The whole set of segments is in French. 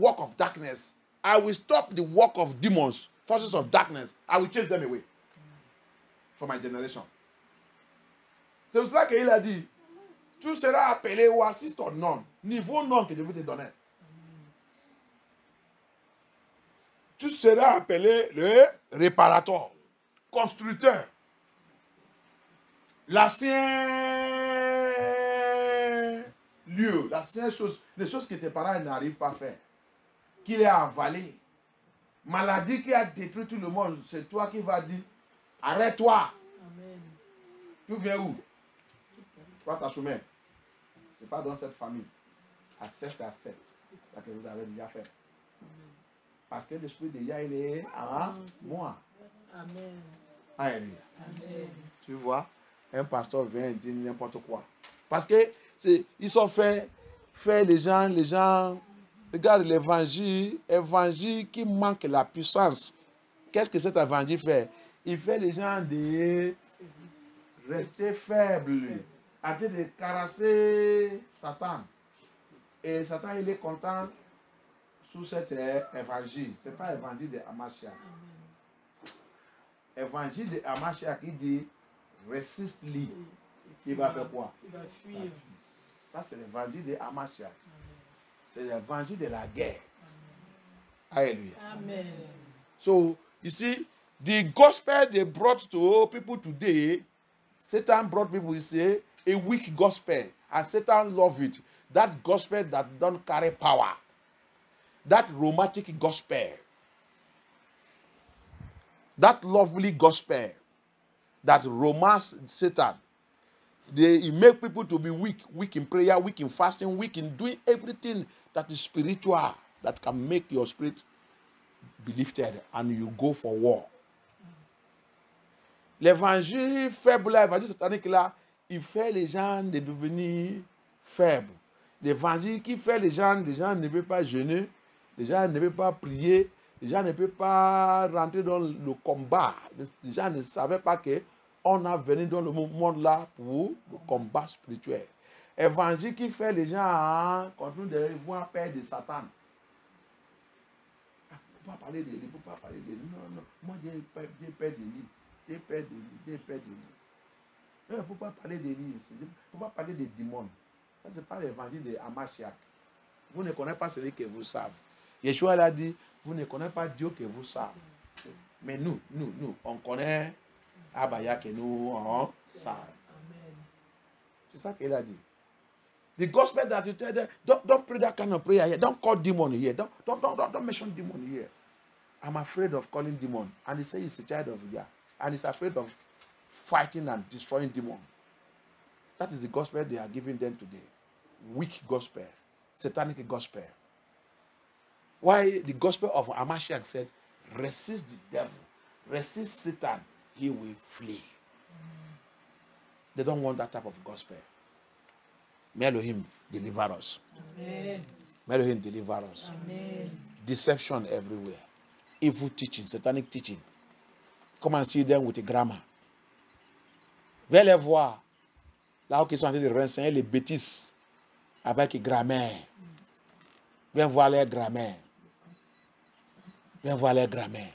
work of darkness. I will stop the work of demons, forces of darkness. I will chase them away from my generation. C'est pour cela qu'il a dit, tu seras appelé voici ton nom, niveau nom que je vais te donner. Tu seras appelé le réparateur, constructeur. L'ancien lieu, l'ancien chose, les choses que tes parents n'arrivent pas à faire, qu'il a avalé. Maladie qui a détruit tout le monde, c'est toi qui vas dire, arrête-toi. Tu viens où? Toi, ta chemin. Ce n'est pas dans cette famille. Accepte, c'est accepte. C'est ça que vous avez déjà fait. Parce que l'esprit de Yah, il est à moi. Amen. Alléluia. Amen. Tu vois, un pasteur vient et dit n'importe quoi. Parce que ils sont fait les gens, regarde l'évangile qui manque la puissance. Qu'est-ce que cet évangile fait? Il fait les gens de rester faibles, à dire de caresser Satan. Et Satan, il est content sous cet évangile. Ce n'est pas l'évangile de Hamashiach. Évangile de Hamashiach qui dit résiste-lui. Il va faire quoi? Il va fuir. Ça, c'est l'évangile de Hamashiach. C'est l'évangile de la guerre. Alléluia. Amen. So, you see, the gospel they brought to people today, Satan brought people, you say, a weak gospel. And Satan love it. That gospel that don't carry power. That romantic gospel. That lovely gospel that romance Satan. They make people to be weak in prayer, weak in fasting, weak in doing everything that is spiritual, that can make your spirit be lifted and you go for war. L'évangile faible, l'évangile satanique là, il fait les gens de devenir faibles. L'évangile qui fait les gens ne peuvent pas jeûner, les gens ne peuvent pas prier, les gens ne peuvent pas rentrer dans le combat. Les gens ne savaient pas qu'on a venu dans le monde là pour le combat spirituel. Évangile qui fait les gens continuent de voir peur de Satan. Il ne faut pas parler de lui, il ne faut pas parler de lui. Non, moi j'ai peur de lui. J'ai peur de lui, j'ai peur de lui. Il ne faut pas parler de lui ici. Il ne faut pas parler des démons. Ça, ce n'est pas l'évangile de Hamashiach. Vous ne connaissez pas celui que vous savez. Yeshua l'a dit, vous ne connaissez pas Dieu que vous savez. Mais nous, on connaît Abaya que nous, on savent. C'est ça qu'il a dit. The gospel that you tell them, don't pray that kind of prayer here. Don't call demon here. Don't mention demon here. I'm afraid of calling demon. And he says he's a child of Yah. And he's afraid of fighting and destroying demon. That is the gospel they are giving them today. Weak gospel. Satanic gospel. Why the gospel of Hamashiach said, resist the devil, resist Satan, he will flee. They don't want that type of gospel. May Elohim deliver us. Amen. May Elohim deliver us. Amen. Deception everywhere. Evil teaching, satanic teaching. Come and see them with a grammar. Viens les voir. Là où ils sont en train de renseigner les bêtises avec grammaire. Viens voir les grammaires. Viens voir les grammaires.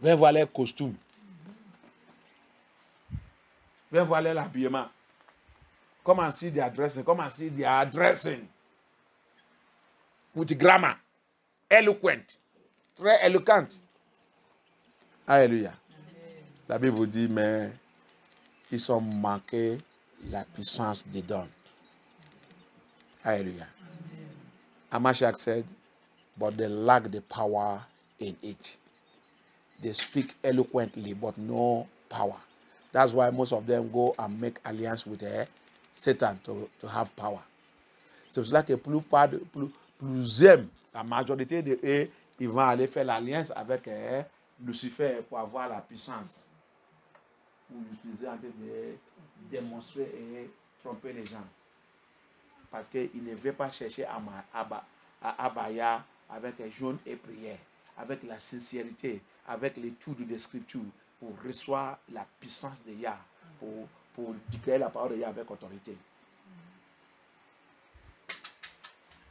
Viens voir les costumes. Viens voir les habillements. Come and see their dressing. Come and see their dressing. With grammar. Eloquent. Très éloquent. Alléluia. La Bible dit, mais ils ont manqué la puissance des dons. Alléluia. Hamashiach said, but they lack the power in it. They speak eloquently, but no power. That's why most of them go and make alliance with Satan to have power. C'est pour cela que la majorité de eux, ils vont aller faire l'alliance avec Lucifer pour avoir la puissance. Pour l'utiliser en train de démontrer et tromper les gens. Parce qu'il ne veut pas chercher à Abaya avec jeûne et prière, avec la sincérité, avec l'étude des Scriptures, pour recevoir la puissance de Yah, pour déclarer la parole de Yah avec autorité.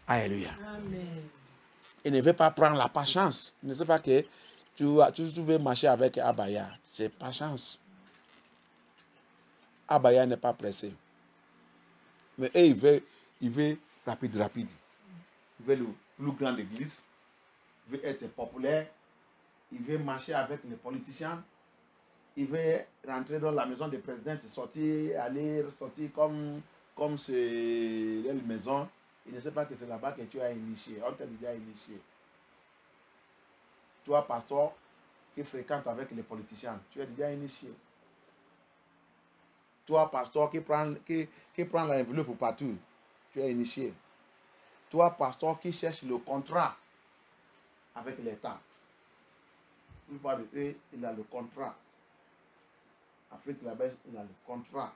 Alléluia. Amen. Il ne veut pas prendre la patience. Il ne sait pas que tu veux marcher avec Abaya. C'est patience. Abaya n'est pas pressé. Mais il veut rapide. Il veut le plus grand de l'église. Il veut être populaire. Il veut marcher avec les politiciens. Il veut rentrer dans la maison du président, sortir comme c'est la maison. Il ne sait pas que c'est là-bas que tu as initié. On t'a déjà initié. Toi, pasteur, qui fréquente avec les politiciens, tu es déjà initié. Toi, pasteur, qui prend l'enveloppe partout, tu es initié. Toi, pasteur, qui cherche le contrat avec l'État. La plupart de eux, il a le contrat. Afrique là-bas, il a le contrat.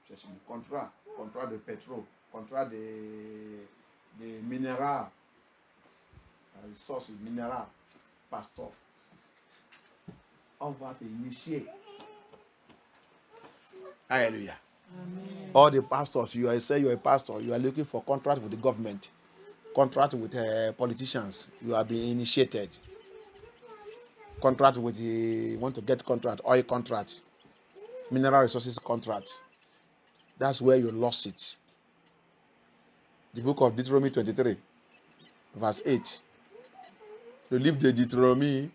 Cherche le contrat. Contrat de pétrole, contrat de minéraux. Ressources minérales. Pasteur. On va te initier. Hallelujah. Amen. All the pastors, you are a pastor, you are looking for contract with the government, contract with politicians, you are being initiated. Contract with want to get contract, oil contract, mineral resources contract. That's where you lost it. The book of Deuteronomy 23, verse 8. Le livre de Deutéronomie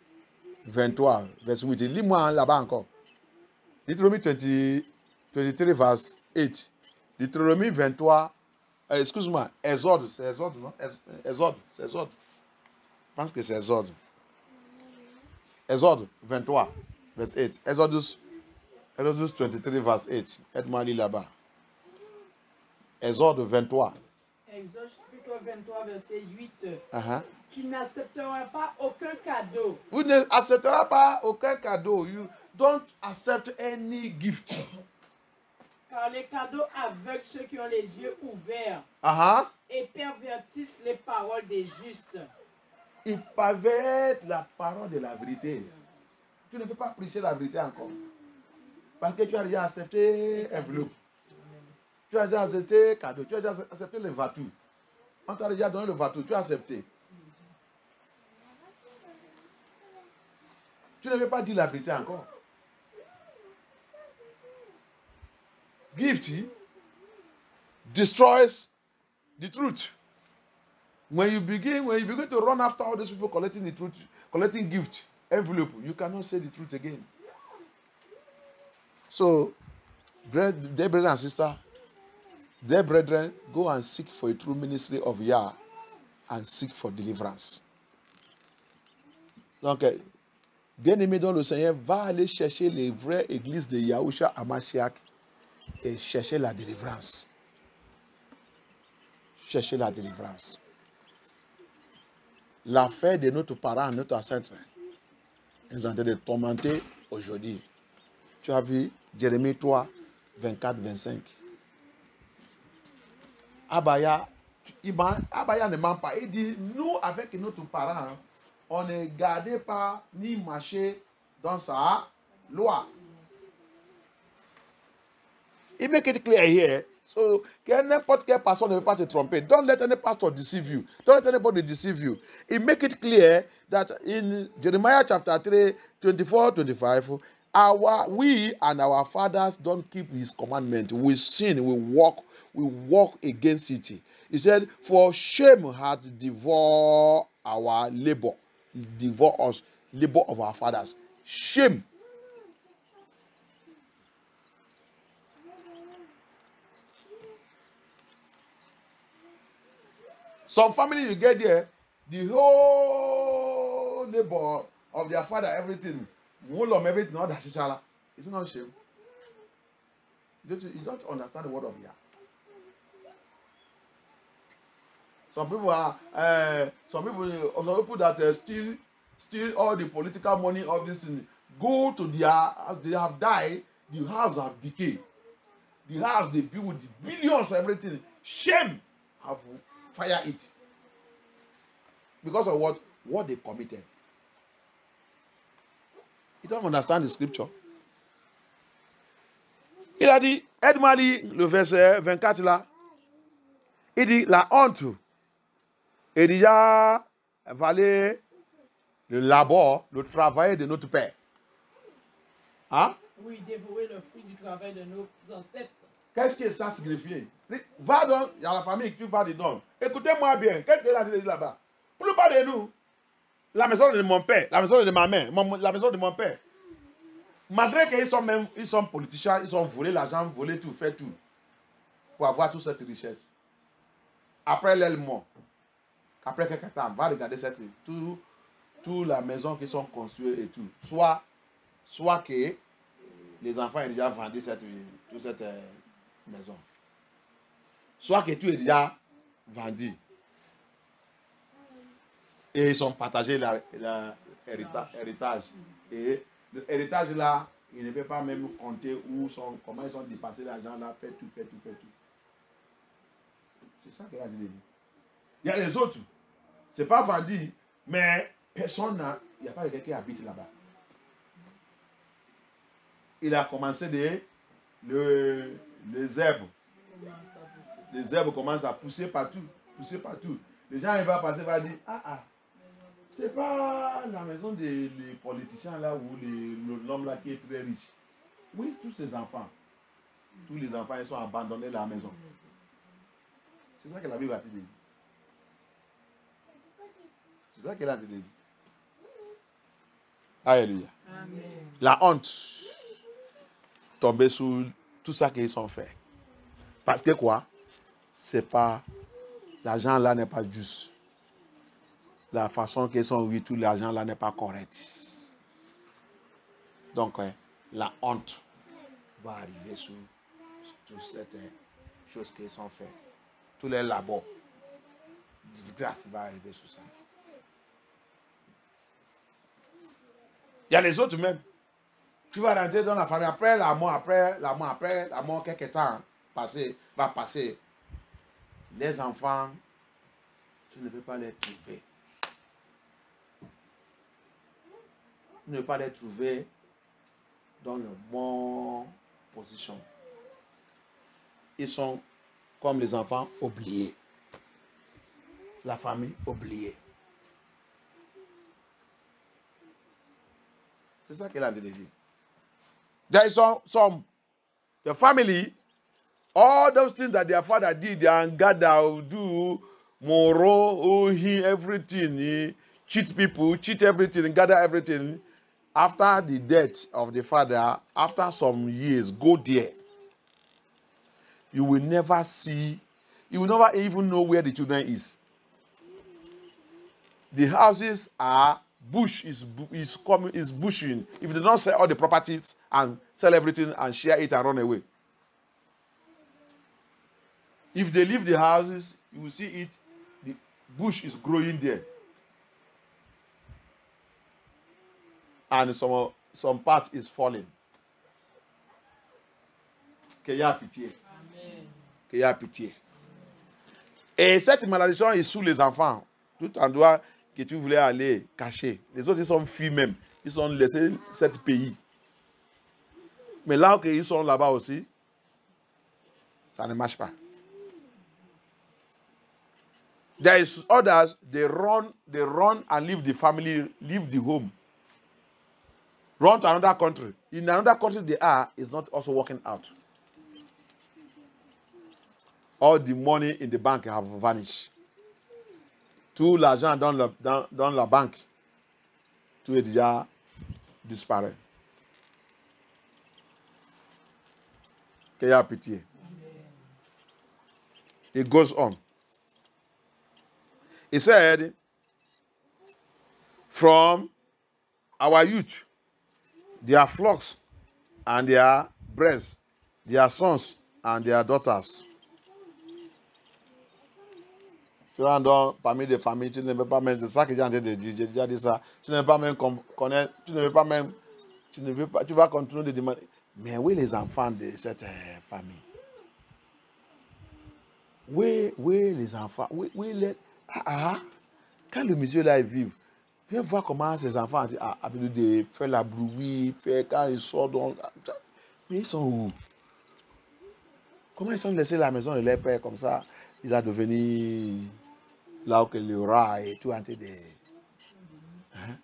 23, verse 8. Lis-moi là-bas encore. Deutéronomie 23, verse 8. Deutéronomie 23, excuse-moi, Exode, c'est Exode, non? Exode, c'est Exode. Je pense que c'est Exode. Exode 23, verse 8. Exodus 23, verse 8. Aide-moi à lire là-bas. Exode 23. Exode chapitre 23, verset 8. Uh-huh. Tu n'accepteras pas aucun cadeau. Vous n'accepterez pas aucun cadeau. You don't accept any gift. Car les cadeaux aveuglent ceux qui ont les yeux ouverts Uh-huh. et pervertissent les paroles des justes. Il pervers la parole de la vérité. Tu ne peux pas prêcher la vérité encore. Parce que tu as déjà accepté enveloppe. Tu as déjà accepté cadeau. Tu as déjà accepté le vatou. On t'a déjà donné le vatou. Tu as accepté. Tu ne veux pas dire la vérité encore. Gift destroys the truth. When you begin to run after all these people collecting the truth, collecting gift, envelope, you cannot say the truth again. So, dear brothers and sisters, dear brethren, go and seek for a true ministry of Yah and seek for deliverance. Donc, bien-aimé dans le Seigneur, va aller chercher les vraies églises de Yahushua Hamashiach et chercher la délivrance. Chercher la délivrance. L'affaire de notre parent, notre ancêtre, ils sont en train de tourmenter aujourd'hui. Tu as vu Jérémie 3, 24, 25. Abaya ne ment pas. Il dit, nous, avec notre parent, on ne gardait pas ni marché dans sa loi. Il make it clear here. So, n'importe quelle personne ne veut pas te tromper. Don't let any pastor deceive you. Don't let anybody deceive you. He make it clear that in Jeremiah chapter 3, 24, 25, we and our fathers don't keep his commandment. We sin, we walk against it. He said, for shame had devoured our labor. Devour us, labor of our fathers. Shame. Some family you get there, the whole labor of their father, everything, everything, all that shichala. It's not shame. You don't understand the word of Yah. Some people that steal all the political money of this thing, go to they have died, the house have decayed. The house they build with the billions, everything. Shame have fire it. Because of what they committed. You don't understand the scripture. Il a dit, aide-moi le verset 24 là. Il dit, la honte Et déjà, valait le labeur, le travail de notre père. Hein? Oui, dévorer le fruit du travail de nos ancêtres. Qu'est-ce que ça signifie? Va donc, il y a la famille que tu vas dedans. Écoutez-moi bien, qu'est-ce qu'elle a dit là-bas? Pour ne pas de nous, la maison de mon père, la maison de ma mère, la maison de mon père. Malgré qu'ils sont politiciens, ils ont volé l'argent, volé tout, fait tout. Pour avoir toute cette richesse. Après leur mort, après quelques temps, va regarder cette toute la maison qui sont construites et tout. Soit que les enfants aient déjà vendu toute cette maison. Soit que tout est déjà vendu. Et ils ont partagé l'héritage. Et l'héritage là, ils ne peuvent pas même compter comment ils ont dépassé l'argent là, fait tout. C'est ça qu'elle a dit. Il y a les autres. Ce n'est pas vendu, mais personne n'a. Il n'y a pas quelqu'un qui habite là-bas. Il a commencé les herbes. Les herbes commencent à pousser partout. Les gens ils vont passer, ils vont dire, c'est pas la maison des politiciens là ou l'homme là qui est très riche. Oui, tous les enfants ils sont abandonnés à la maison. C'est ça que la Bible a dit. C'est ça qu'elle a dit. Alléluia. Amen. La honte tombée sous tout ça qu'ils ont fait. Parce que quoi? C'est pas. L'argent là n'est pas juste. La façon qu'ils ont eu tout l'argent là n'est pas correcte. Donc, la honte va arriver sur toutes ces choses qu'ils ont fait. Tous les labos. Disgrâce va arriver sur ça. Il y a les autres même. Tu vas rentrer dans la famille après la mort, quelques temps va passer. Les enfants, tu ne peux pas les trouver. Tu ne peux pas les trouver dans une bonne position. Ils sont comme les enfants oubliés. La famille oubliée. C'est ça qu'elle a dit. There is some the family, all those things that their father did, they gather, do, moro, everything, he cheat people, cheat everything, gather everything. After the death of the father, after some years, go there. You will never even know where the children is. The houses are bushing. If they don't sell all the properties and sell everything and share it and run away. If they leave the houses, you will see it, the bush is growing there. And some part is falling. Qu'il y a pitié. Amen. Qu'il y a pitié. Et cette malédiction est sous les enfants. Tout endroit que tu voulais aller cacher. Les autres, ils sont fuis même. Ils ont laissé ce pays. Mais là où ils sont là-bas aussi, ça ne marche pas. There is others, they run and leave the family, leave the home. Run to another country. In another country they are, is not also working out. All the money in the bank have vanished. Tout l'argent dans la banque, tout est déjà disparu. Qu'il y a pitié. It goes on. He said, from our youth, their flocks and their breasts, their sons and their daughters. Tu rentres parmi des familles, tu ne peux pas même, c'est ça que j'ai en train de dire, j'ai déjà dit ça, tu ne peux pas même connaître, tu vas continuer de demander, mais où est les enfants de cette famille? Où est les enfants? Où est les... Quand le monsieur là il vit, viens voir comment ces enfants faire la bruit, quand ils sortent, mais ils sont où? Comment ils sont laissés à la maison de leur père comme ça? Il a devenu là où le rat et tout en train de... Hein?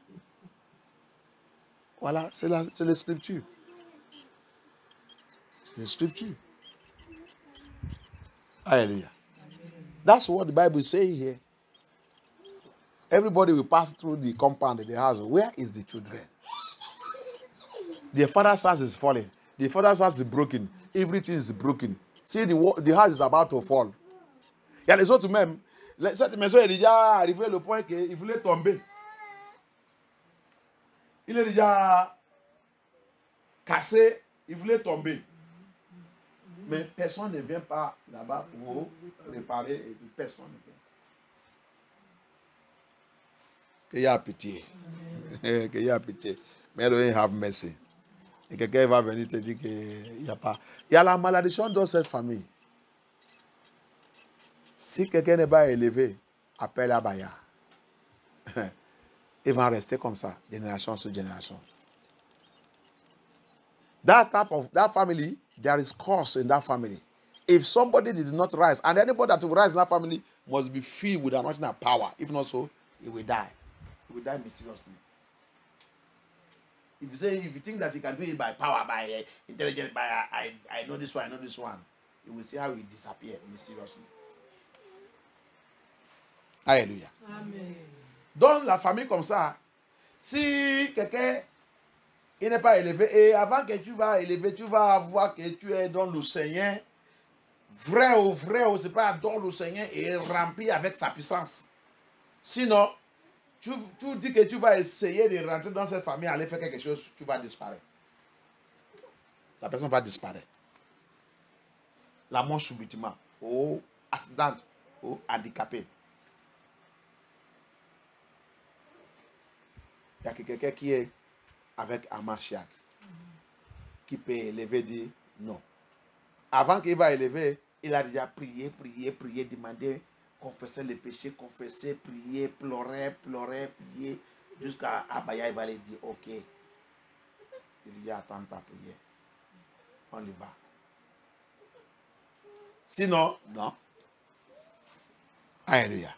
Voilà, c'est la scripture. C'est la scripture. Hallelujah. That's what the Bible is saying here. Everybody will pass through the compound of the house. Where is the children? The father's house is falling. The father's house is broken. Everything is broken. See, the house is about to fall. Il y a les autres même. Cette maison est déjà arrivée au point qu'il voulait tomber. Il est déjà cassé. Il voulait tomber. Mais personne ne vient pas là-bas pour réparer. Et personne ne vient. Qu'il y a pitié. Qu'il y a pitié. Mais Elohim have mercy. Et quelqu'un va venir te dire qu'il n'y a pas. Il y a la malédiction dans cette famille. Si quelqu'un n'est pas élevé, appelle Abaya. Il va rester comme ça, génération sur génération. That family, there is curse in that family. If somebody did not rise, and anybody that will rise in that family must be filled with anointing and power. If not so, he will die. He will die mysteriously. If you think that you can do it by power, by intelligence, by I know this one, I know this one, you will see how it disappear mysteriously. Alléluia. Amen. Dans la famille comme ça, si quelqu'un n'est pas élevé, et avant que tu vas élever, tu vas voir que tu es dans le Seigneur, vrai ou, c'est pas dans le Seigneur et rempli avec sa puissance. Sinon, tu dis que tu vas essayer de rentrer dans cette famille, aller faire quelque chose, tu vas disparaître. La personne va disparaître. La mort subitement, ou accident, ou handicapé. Il y a quelqu'un qui est avec un Mashiach, qui peut élever, dire non. Avant qu'il va élever, il a déjà prié, demandé, confesser les péchés, confesser, prier, pleurer, prier, jusqu'à Abaya, il va lui dire, ok, il dit, attends ta prière, on y va. Sinon, non. Hallelujah.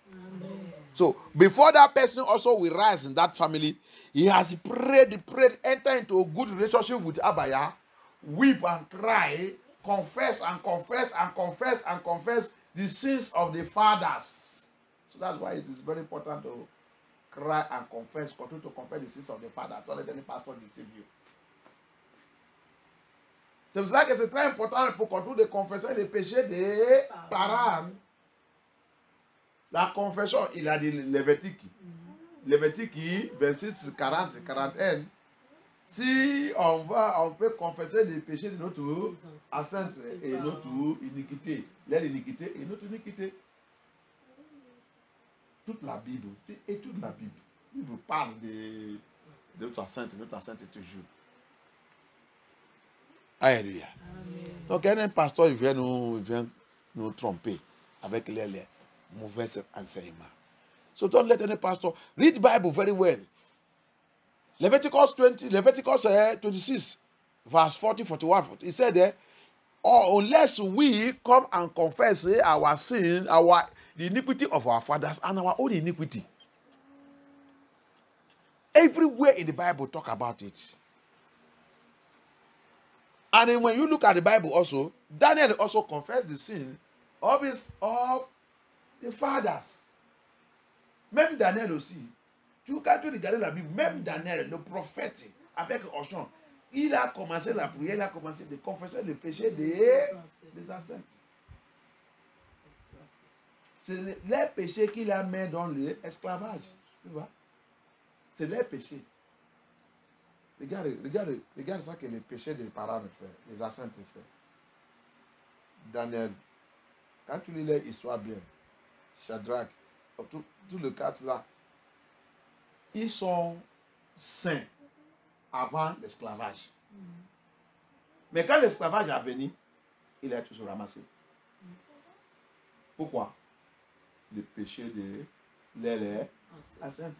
So, before that person also will rise in that family, he has prayed, enter into a good relationship with Abaya, weep and cry, confess the sins of the fathers. So that's why it is very important to cry and confess, continue to confess the sins of the fathers. Don't let any pastor deceive you. C'est pour ça que c'est très important pour continuer de confesser les péchés des parents. La confession, il a dit Lévitique. Lévitique 26, 40, 41. Si on peut confesser les péchés de notre ancêtre et notre iniquité, l'iniquité et notre iniquité. Toute la Bible parle de notre ancêtre toujours. Alléluia. Donc, un pasteur, il vient nous tromper avec les mauvais enseignements. So don't let any pastor read the Bible very well. Leviticus 26, verse 40, 41. He said there, unless we come and confess our sin, the iniquity of our fathers and our own iniquity. Everywhere in the Bible talk about it. And then when you look at the Bible also, Daniel also confessed the sin of the fathers. Même Daniel aussi. Quand tu regardes la Bible, même Daniel, le prophète, avec Oshon, il a commencé la prière, il a commencé de confesser le péché des ancêtres. C'est les péchés qu'il a mis dans l'esclavage. Tu vois? C'est les péchés. Regarde ça que les péchés des parents font, les ancêtres font. Daniel, quand tu lis l'histoire bien, Shadrach, tout le cadre là, ils sont saints avant l'esclavage. Mais quand l'esclavage est venu, il a toujours ramassé. Pourquoi? Le péché de les ancêtres.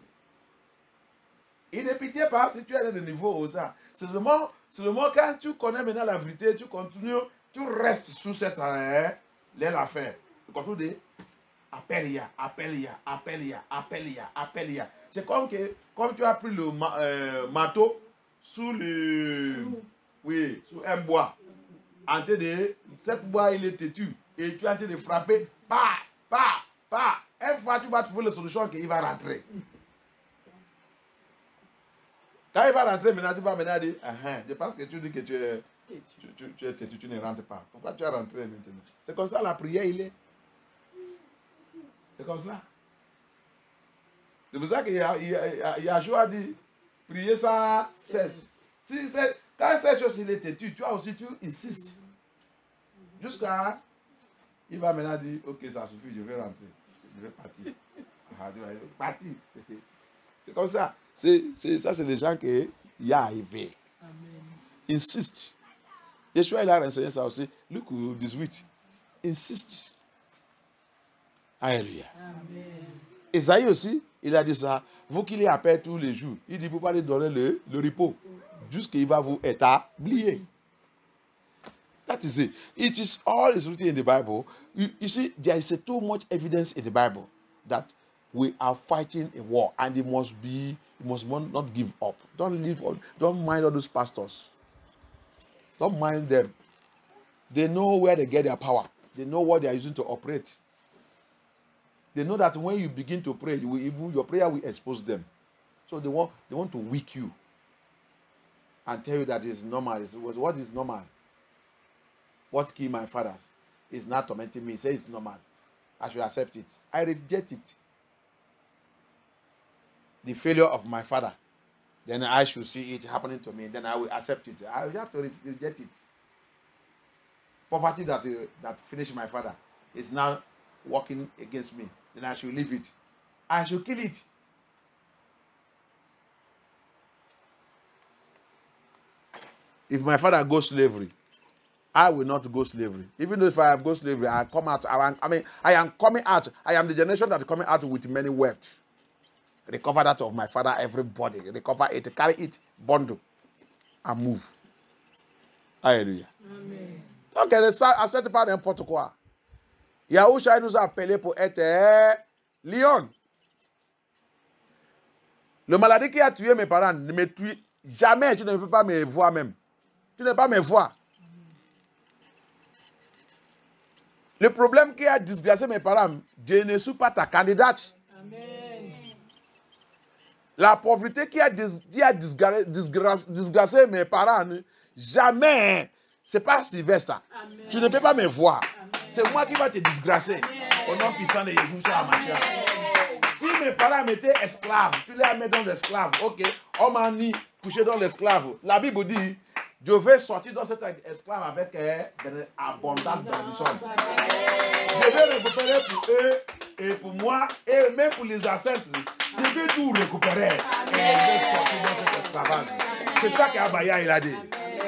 Il ne pitié pas si tu es à le niveau aux ça. C'est le moment quand tu connais maintenant la vérité, tu continues, tu restes sous cette l'affaire. Tu continues Appelle-ya, appelle-ya, appelle-ya, appelle-ya, appelle-ya. C'est comme tu as pris le marteau sous le... Oui, sous un bois. En train de... Cette bois, il est têtu. Et tu es en train de frapper. Pa, pa, pa. Une fois, tu vas trouver la solution qu'il va rentrer. Quand il va rentrer, maintenant, tu vas maintenant dire, je pense que tu dis que tu es têtu, tu ne rentres pas. Pourquoi tu es rentré maintenant? C'est comme ça la prière, il est. C'est comme ça. C'est pour ça que Yahshua a dit, prier sans cesse. Quand cette chose il est têtu, tu insistes. Jusqu'à, il va maintenant dire, ok, ça suffit, je vais rentrer. Je vais partir. Partir. C'est comme ça. Ça, c'est les gens qui y a arrivé. Insiste. Yeshua, il a renseigné ça aussi. Luc 18. Insiste. Alléluia. Esaïe aussi, il a dit ça. Vous qui les appelez tous les jours, il dit, vous pouvez donner le repos. Jusqu'il va vous établir. That is it. It is all is written in the Bible. You see, there is too much evidence in the Bible that we are fighting a war, and it must not give up. Don't mind all those pastors. Don't mind them. They know where they get their power. They know what they are using to operate. They know that when you begin to pray, your prayer will expose them. So they want to weak you and tell you that it's normal. What is normal? What killed my fathers is not tormenting me. Say it's normal. I should accept it. I reject it. The failure of my father. Then I should see it happening to me. Then I will accept it. I will have to reject it. Poverty that finished my father is now working against me. Then I should leave it. I should kill it. If my father goes slavery, I will not go slavery. Even though if I go slavery, I come out. I am coming out. I am the generation that is coming out with many wealth. Recover that of my father, everybody. Recover it, carry it, bundle, and move. Alléluia. Amen. Donc, à cette part, n'importe quoi. Yahshua nous a appelés pour être lion. Le maladie qui a tué mes parents ne me tue jamais. Tu ne peux pas me voir même. Tu ne peux pas me voir. Le problème qui a disgracé mes parents, je ne suis pas ta candidate. Amen. La pauvreté qui a disgracé mes parents, jamais. C'est pas Sylvestre. Amen. Tu ne peux pas me voir. C'est moi qui va te disgracer. Au nom puissant de Yeshua HaMashiach. Si mes parents m'étaient esclaves, tu les mets dans l'esclave. Ok, on m'a mis couché dans l'esclave. La Bible dit, je vais sortir dans cet esclave avec une abondante bénédiction. Je vais récupérer pour eux et pour moi et même pour les ancêtres. Je vais tout récupérer. Et je vais sortir dans cet esclavage. C'est ça qu'Abaya il a dit.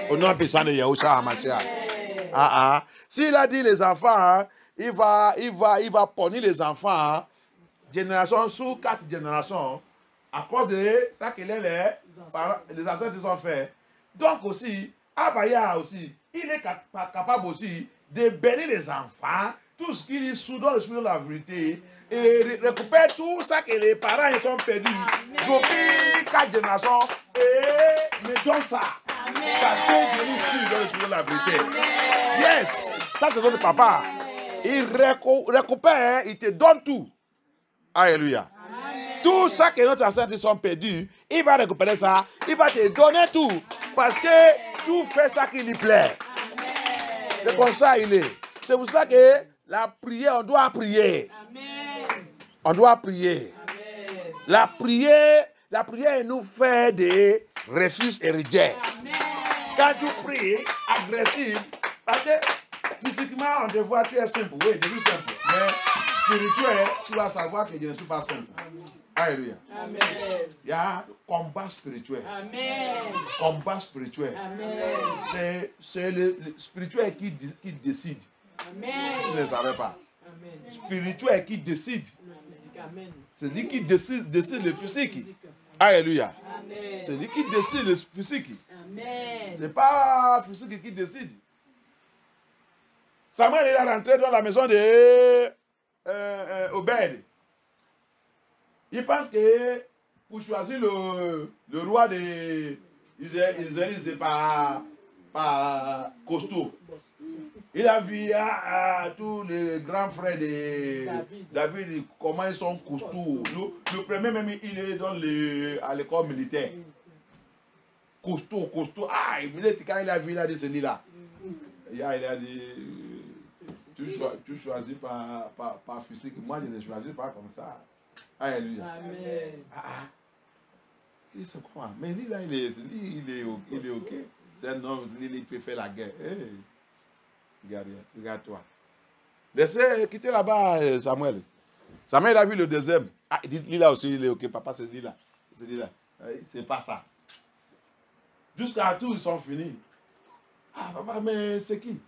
Au nom puissant de Yeshua HaMashiach. S'il a dit les enfants, hein, il va punir les enfants, hein, génération sous 4 générations, à cause de ça que les ancêtres ont fait. Donc aussi, Abaya aussi, il est capable aussi de bénir les enfants, tout ce qui est sous dans le esprit de la vérité, et récupérer tout ça que les parents ils ont perdu depuis 4 générations, et me donne ça. Amen. Parce que je nous suis dans l'esprit de la vérité. Amen. Yes, ça c'est notre papa. Il récupère, il te donne tout. Alléluia. Amen. Tout ça que notre ancêtres sont perdus, il va récupérer ça, il va te donner tout. Parce que tout fait ça qui lui plaît. Amen. C'est comme ça il est. C'est pour ça que la prière, on doit prier. Amen. On doit prier. Amen. La prière nous fait des refus et rejets. Quand tu pries agressif, parce que physiquement on te voit tu es simple, oui, je suis simple. Mais spirituel, tu vas savoir que je ne suis pas simple. Alléluia. Amen. Il y a combat spirituel. Amen. Combat spirituel. Amen. C'est le spirituel qui décide. Amen. Vous ne le savez pas. Amen. Spirituel qui décide. Amen. C'est lui qui décide le physique. Alléluia. C'est lui qui décide le physique. Ce n'est pas le physique qui décide. Samuel est rentré dans la maison de Obed. Il pense que pour choisir le roi de Israël, c'est pas costaud. Il a vu tous les grands frères de David, comment ils sont costauds. Le premier même, il est à l'école militaire. Costaud. Ah, quand il a vu, il a dit celui-là. Il a dit, tu choisis par physique. Moi, je ne choisis pas comme ça. Alléluia. Amen. Il dit, c'est quoi? Mais lui, là, il est OK. C'est un homme, il peut faire la guerre. Hey. Regarde-toi. Laissez quitter là-bas, Samuel. Samuel a vu le deuxième. Ah, il dit, lui là aussi, il est OK. Papa, c'est lui là. C'est pas ça. Jusqu'à tout, ils sont finis. Ah, papa, mais c'est qui?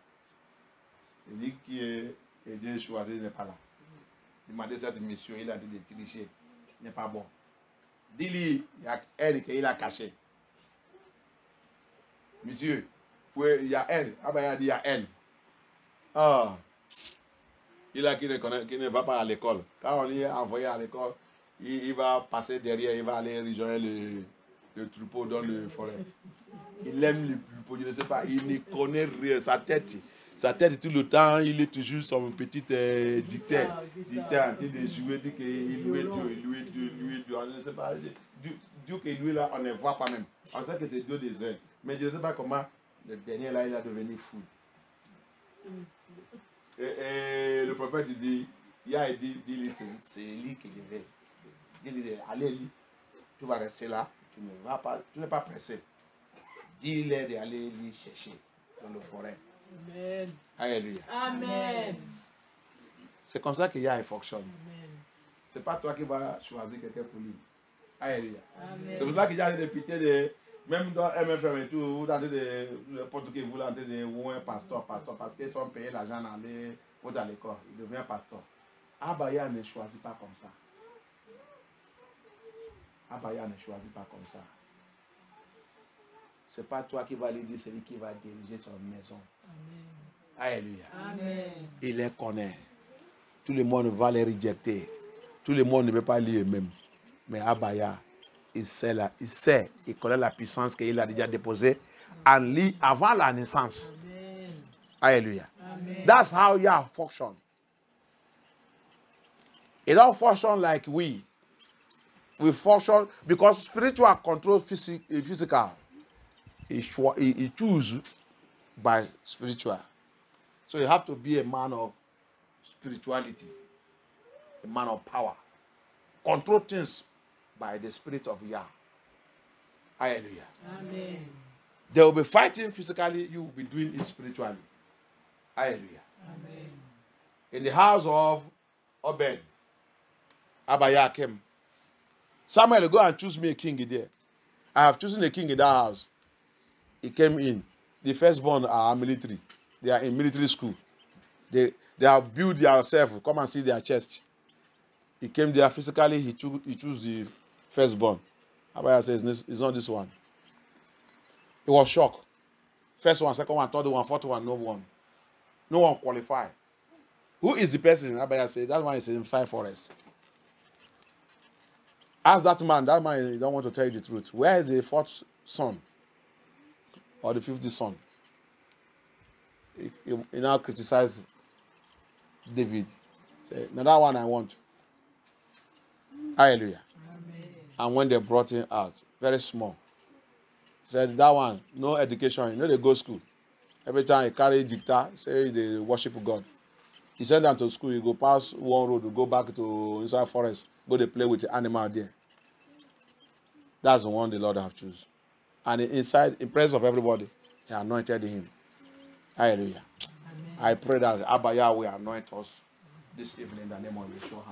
C'est lui qui est Dieu choisi, il n'est pas là. Il m'a dit cette mission, il a dit de tricher. Il n'est pas bon. Dis-lui, il y a elle qu'il a caché. Monsieur, il y a elle. Ah ben, il a dit il y a elle. Ah. Il a qui ne va pas à l'école. Quand on est envoyé à l'école, il va passer derrière, il va aller rejoindre le troupeau dans le forêt. Il aime le troupeau, je ne sais pas, il ne connaît rien. Sa tête tout le temps, il est toujours son petit dictateur en train de jouer, dit qu'il louait Dieu, on ne sait pas. Dieu que lui là, on ne voit pas même. On sait que c'est Dieu des uns. Mais je ne sais pas comment, le dernier là, il a devenu fou. Et le prophète dit, c'est lui qui devait. Il dit, allez, tu vas rester là, tu n'es pas pressé. Dis-leur d'aller lui chercher dans le forêt. Amen. Alléluia. Amen. C'est comme ça qu'il y a un fonctionne. Ce n'est pas toi qui vas choisir quelqu'un pour lui. Alléluia. C'est pour ça qu'il y a des pitiés, même dans MFM et tout, dans n'importe qui vous l'entendez, ou un pasteur, parce qu'ils sont payés l'argent pour aller à l'école. Il devient pasteur. Abaya ne choisit pas comme ça. Abaya ne choisit pas comme ça. Ce n'est pas toi qui vas lui dire, c'est lui qui va diriger son maison. Amen. Alléluia. Amen. Il les connaît. Tout le monde va les rejeter. Tout le monde ne veut pas lire même. Mais Abaya, il connaît la puissance qu'il a déjà déposée en lui avant la naissance. Amen. Alléluia. Amen. That's how Yah function. It don't function like we. We function because spiritual control physical. He choose by spiritual. So you have to be a man of spirituality, a man of power. Control things by the spirit of Yah. Hallelujah. Amen. They will be fighting physically, you will be doing it spiritually. Hallelujah. Amen. In the house of Obed, Abaya came. Samuel, go and choose me a king there. I have chosen a king in that house. He came in. The firstborn are military. They are in military school. They have built themselves. Come and see their chest. He came there physically. He chose the firstborn. Abaya says, it's not this one. He was shocked. First one, second one, third one, fourth one, no one. No one qualified. Who is the person? Abaya says, that one is inside forest. Ask that man he don't want to tell you the truth. Where is the fourth son? Or the 50th son? He now criticized David. Say, now that one I want. Hallelujah. Amen. And when they brought him out, very small, said that one, no education, they go to school. Every time he carry guitar, say they worship God. He sent them to school, you go past one road, you go back to inside forest, go to play with the animal there. That's the one the Lord have chosen. And inside, in presence of everybody, he anointed him. Hallelujah. Amen. I pray that Abaya will anoint us this evening in the name of Yeshua.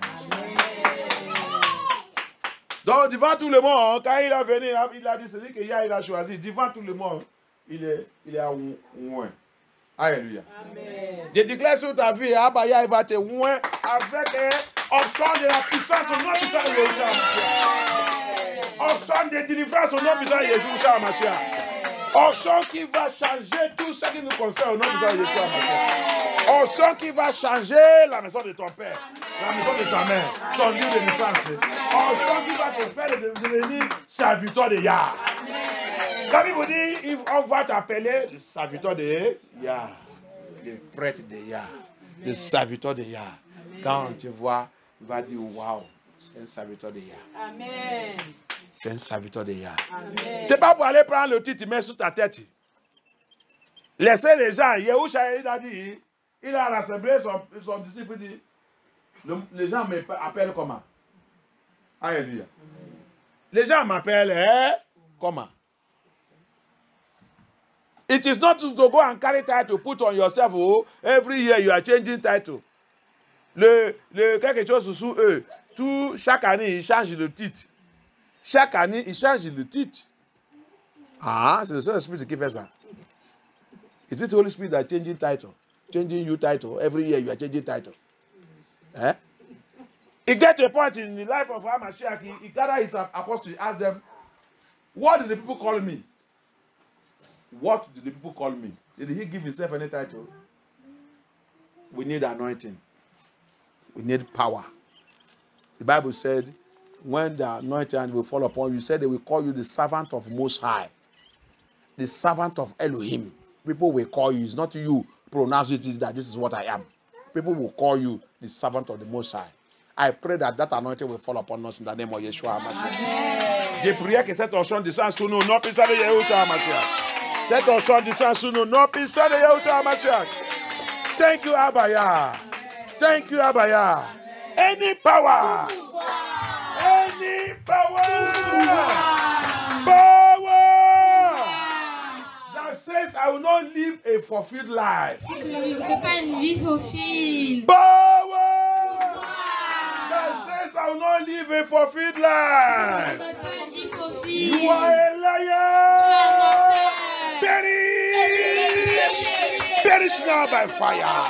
Donc, devant tout le monde, quand il a venu, il a dit, c'est lui qu'il a choisi. Devant tout le monde, il est à loin. Alléluia. Amen. Je déclare sur ta vie, Abaya, il va te loin avec option de la puissance au nom de Yeshua. Option de délivrance au nom de Yeshua Mashiach. Onction qui va changer tout ce qui nous concerne au nom de Yeshua Mashiach. Onction qui va changer la maison de ton père, la maison de ta mère, ton lieu de naissance. Onction qui va te faire devenir serviteur de Yah. Quand il vous dit, on va t'appeler le serviteur de Yah, le prêtre de Yah, le serviteur de Yah. Quand tu vois, il va dire, waouh, c'est un serviteur de Yah. Amen. C'est un serviteur de Yah. Amen. C'est pas pour aller prendre le titre, mais sur ta tête. Laissez les gens. Yehoucha, il a dit, il a rassemblé son disciple, il dit, les gens m'appellent comment? Alléluia. Les gens m'appellent comment? It is not to go and carry title, put on yourself. Oh, every year you are changing title. Quelque chose sous eux. Chaque année, ils changent le titre. Chaque année, ils changent le titre. Ah, c'est le Saint-Esprit qui fait ça. Is it the Holy Spirit that changing title? Changing your title. Every year you are changing title. Eh? It gets to a point in the life of Hamashiach, he gathered his apostles, he asked them, what did the people call me? What did the people call me? Did he give himself any title? We need anointing. We need power. The Bible said, when the anointing will fall upon you, said they will call you the servant of Most High. The servant of Elohim. People will call you. It's not you pronounce it that this is what I am. People will call you the servant of the Most High. I pray that anointing will fall upon us in the name of Yeshua HaMashiach. J'ai prié que cette onction descende sur nous, non puissant de Yeshua HaMashiach. Cette onction descende sur nous, non puissant de Yeshua HaMashiach. Thank you, Abaya. Thank you, Abaya. Any power. Any power. Power. That says I will not live a fulfilled life. C'est que je ne veux pas une vie fulfilled. Power. That says I will not live a fulfilled life. Je ne veux pas une vie fulfilled. You are a liar. Perish. Perish now by fire.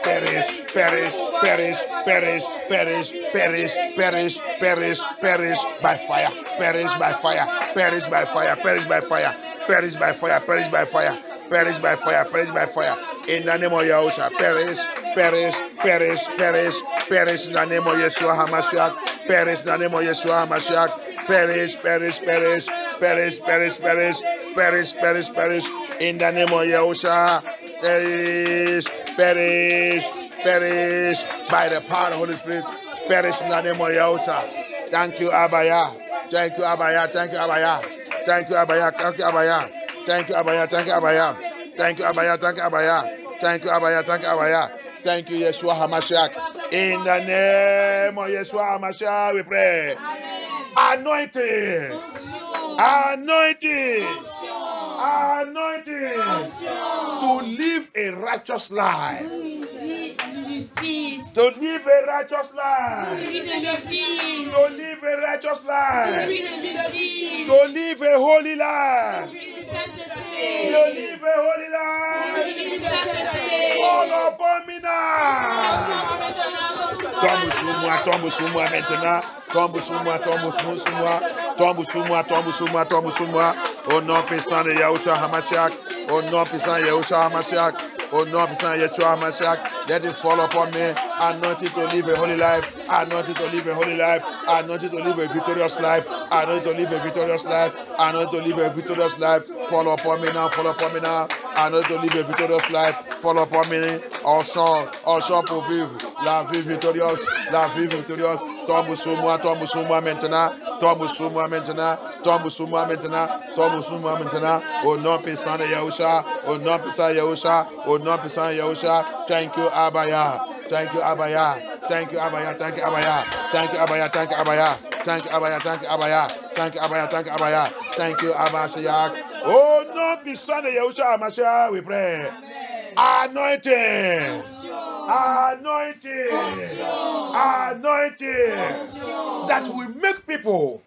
Perish, perish, perish, perish, perish, perish, perish, perish, perish by fire. Perish by fire. Perish by fire. Perish by fire. Perish by fire. Perish by fire. Perish by fire. Perish by fire. In the name of Yahushua. Perish, perish, perish, perish, perish in the name of Yeshua HaMashiach. Perish in the name of Yeshua HaMashiach. Perish, perish, perish, perish, perish, perish, perish, perish, perish in the name of Yahushua. Perish, perish, perish by the power of the Holy Spirit. Perish in the name of Yahushua. Thank you, Abaya. Thank you, Abaya. Thank you, Abaya. Thank you, Abaya. Thank you, Abaya. Thank you, Abaya. Thank you, Abaya. Thank you, Abaya. Thank you, Abaya. Thank you, Abaya. Thank you, Abaya. Thank you, Yeshua HaMashiach. In the name of Yeshua HaMashiach, we pray. Anointing. Anointing. Anointing. To live a righteous life. Justice. To live a righteous life. Vie de justice. To live a righteous life. Vie de justice. To live a holy life. Vie de sainteté. To live a holy life. Vie de sainteté. Fall upon me now. Tombe sur moi, tombe sur moi maintenant. Tombe sur moi, tombe sur moi. Tombe sur moi, tombe sur moi, tombe sur moi. Au nom puissant de Yahushua HaMashiach. Au nom puissant de Yahushua HaMashiach. Au nom puissant de Yeshua HaMashiach. Let it fall upon me. Anointed to live a holy life. Anointed to live a holy life. Anointed to live a victorious life. Anointed to live a victorious life. Anointed to live a victorious life. Fall upon me now. Fall upon me now. Anointed to live a victorious life. Fall upon me. Enchant pour vivre la vie victorieuse. La vie victorieuse. Tombe sur moi maintenant. Tombe sur moi maintenant. Tombe sur moi maintenant. Tombe sur moi maintenant. Au nom puissant de Yahushua. Au nom puissant de Yahushua. Au nom puissant de Yahushua. Thank you, Abaya. Thank you, Abaya. Thank you, Abaya. Thank you, Abaya. Thank you, Abaya. Thank you, Abaya. Thank you, Abaya. Thank you, Abaya. Thank you, Abaya. Thank you, Abaya. Thank you, Abashiach. Au nom puissant de Yahushua HaMashiach, we pray. Anointing. Anointing. Anointing. That will make people.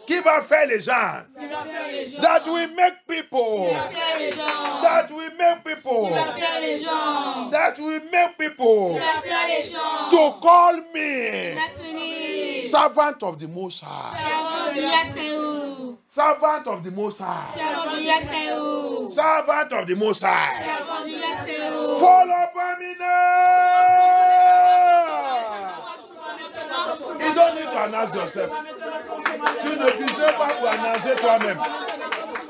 Qui va faire les gens? That will make people. That will make people. That will make people to call me servant of the Most High. Servant du Yah très haut. Servant of the Most High. Servant du Yah très haut. Servant of the Most High. Servant du Yah très haut. Fall upon me now. You don't need to announce yourself. Tu ne besoin pas pour annoncer toi-même.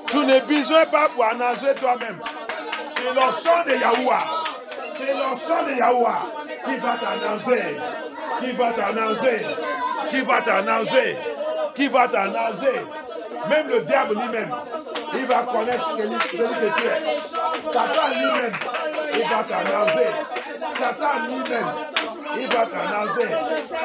Tu ne besoin pas pour annoncer toi-même. C'est le son de Yahuwah. C'est le son de Yahuwah qui va t'annoncer. Qui va t'annoncer. Qui va t'annoncer. Qui va t'annoncer. Même le diable lui-même, il va connaître celui que tu es. Satan lui-même, il va t'annoncer. Satan lui-même, il va t'annoncer.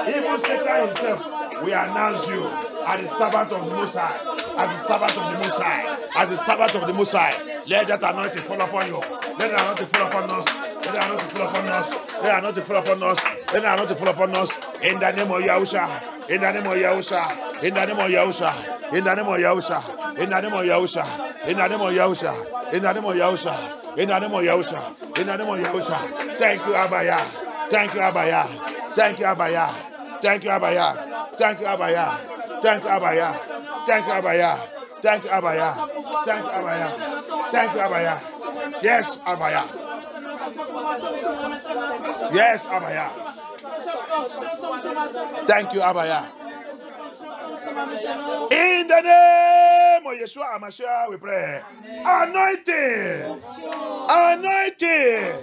Even Satan himself, we announce you as the servant of the Most High. As the servant of the Most High. As the servant of the Most High. Let that anointing fall upon you. Let that anointing fall upon us. Let that anointing fall upon us. Let that anointing fall upon us. Let that anointing fall upon us. In the name of Yahusha. In the name of Yahusha. In the name of Yahusha. In the name of Yahusha. In the name of Yahusha. In the name of Yahusha. In the name of Yahusha. In the name of Yahusha. In the name of Yahusha. Thank you, Abaya. Thank you, Abaya. Thank you, Abaya. Thank you, Abaya. Thank you, Abaya. Thank you, Abaya. Thank you, Abaya. Thank you, Abaya. Thank you, Abaya. Thank you, Abaya. Yes, Abaya. Yes, Abaya. Thank you, Abaya. In the name of Yeshua HaMashiach, we pray. Anointing. Anointing.